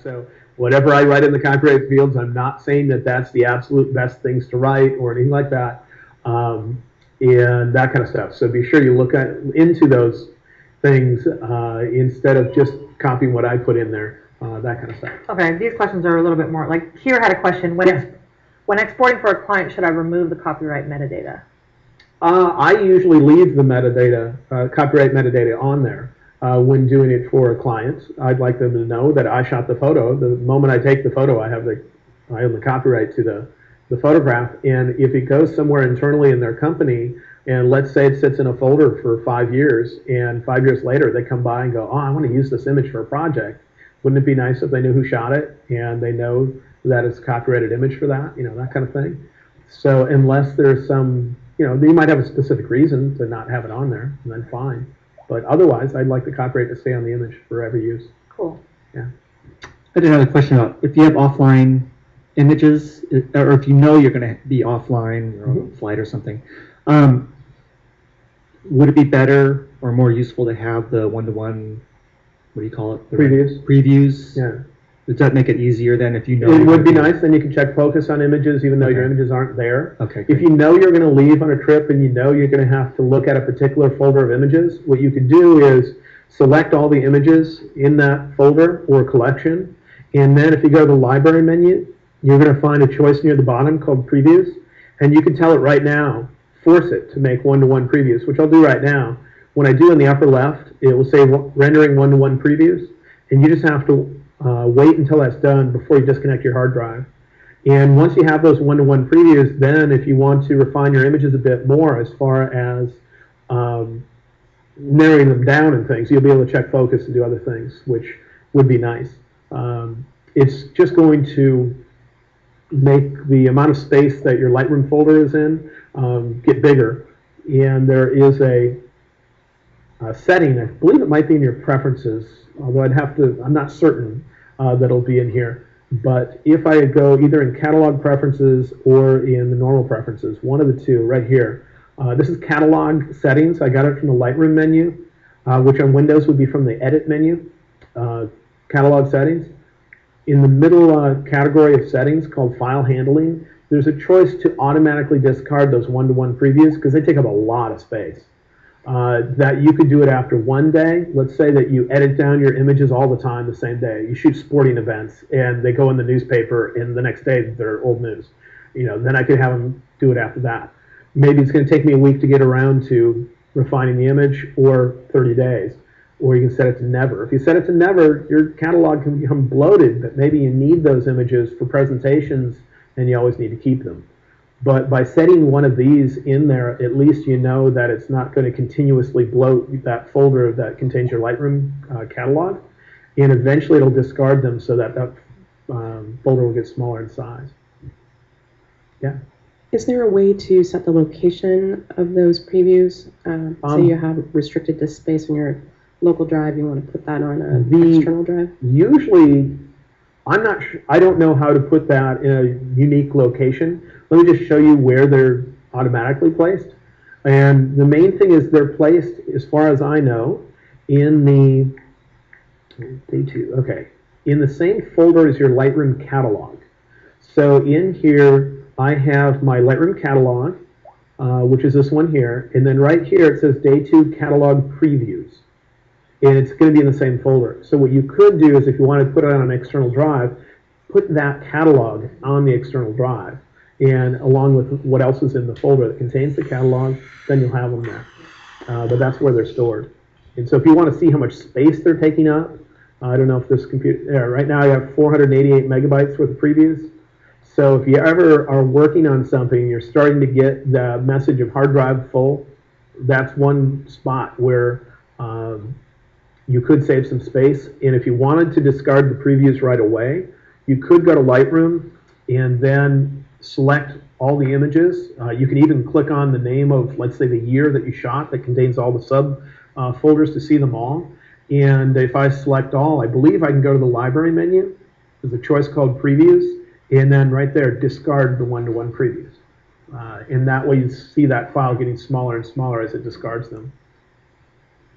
So whatever I write in the copyright fields, I'm not saying that that's the absolute best things to write or anything like that, and that kind of stuff. So be sure you look into those things instead of just copying what I put in there, that kind of stuff. Okay, these questions are a little bit more, like, here had a question, when exporting for a client, should I remove the copyright metadata? I usually leave the metadata, copyright metadata on there. When doing it for a client, I'd like them to know that I shot the photo. The moment I take the photo, I own the copyright to the photograph. And if it goes somewhere internally in their company, and let's say it sits in a folder for 5 years, and 5 years later they come by and go, oh, I want to use this image for a project. Wouldn't it be nice if they knew who shot it and they know that it's a copyrighted image for that, that kind of thing. So unless there's some, you might have a specific reason to not have it on there, and then fine. But otherwise, I'd like the copyright to stay on the image for every use. Cool. Yeah. I did have a question about if you have offline images, or if you know you're going to be offline or on a flight or something, would it be better or more useful to have the one-to-one, what do you call it? Previews. Previews? Yeah. Does that make it easier then if you know? It would be nice, then you can check focus on images even though your images aren't there. Okay. If you know you're going to leave on a trip and you know you're going to have to look at a particular folder of images, what you could do is select all the images in that folder or collection, and then if you go to the library menu, you're going to find a choice near the bottom called previews, and you can tell it right now, force it to make one-to-one previews, which I'll do right now. When I do in the upper left, it will say rendering one-to-one previews, and you just have to wait until that's done before you disconnect your hard drive. And once you have those one-to-one previews, then if you want to refine your images a bit more as far as narrowing them down and things, you'll be able to check focus and do other things, which would be nice. It's just going to make the amount of space that your Lightroom folder is in get bigger. And there is a setting, I believe it might be in your preferences, although I'm not certain that it'll be in here. But if I go either in catalog preferences or in the normal preferences, one of the two right here, this is catalog settings. I got it from the Lightroom menu, which on Windows would be from the edit menu, catalog settings. In the middle category of settings called file handling, there's a choice to automatically discard those one-to-one previews because they take up a lot of space. That you could do it after one day. Let's say that you edit down your images all the time the same day. You shoot sporting events and they go in the newspaper and the next day they're old news. Then I could have them do it after that. Maybe it's going to take me a week to get around to refining the image, or 30 days. Or you can set it to never. If you set it to never, your catalog can become bloated, but maybe you need those images for presentations and you always need to keep them. But by setting one of these in there, at least you know that it's not going to continuously bloat that folder that contains your Lightroom catalog, and eventually it'll discard them so that folder will get smaller in size. Yeah. Is there a way to set the location of those previews? Say you have restricted disk space on your local drive, you want to put that on an external drive? Usually, I don't know how to put that in a unique location. Let me just show you where they're automatically placed. And the main thing is they're placed, as far as I know, in the in the same folder as your Lightroom catalog. So in here, I have my Lightroom catalog, which is this one here, and then right here it says Day 2 Catalog Previews. And it's going to be in the same folder. So what you could do is if you want to put it on an external drive, put that catalog on the external drive. And along with what else is in the folder that contains the catalog, then you'll have them there. But that's where they're stored. And so if you want to see how much space they're taking up, I don't know if this computer, right now I have 488 megabytes worth of previews. So if you ever are working on something, you're starting to get the message of hard drive full, that's one spot where you could save some space. And if you wanted to discard the previews right away, you could go to Lightroom and then select all the images. You can even click on the name of, let's say, the year that you shot that contains all the sub folders to see them all. And if I select all, I believe I can go to the library menu. There's a choice called previews, and then right there, discard the one-to-one previews. And that way you see that file getting smaller and smaller as it discards them.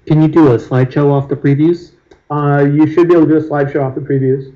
Can you do a slideshow off the previews? You should be able to do a slideshow off the previews.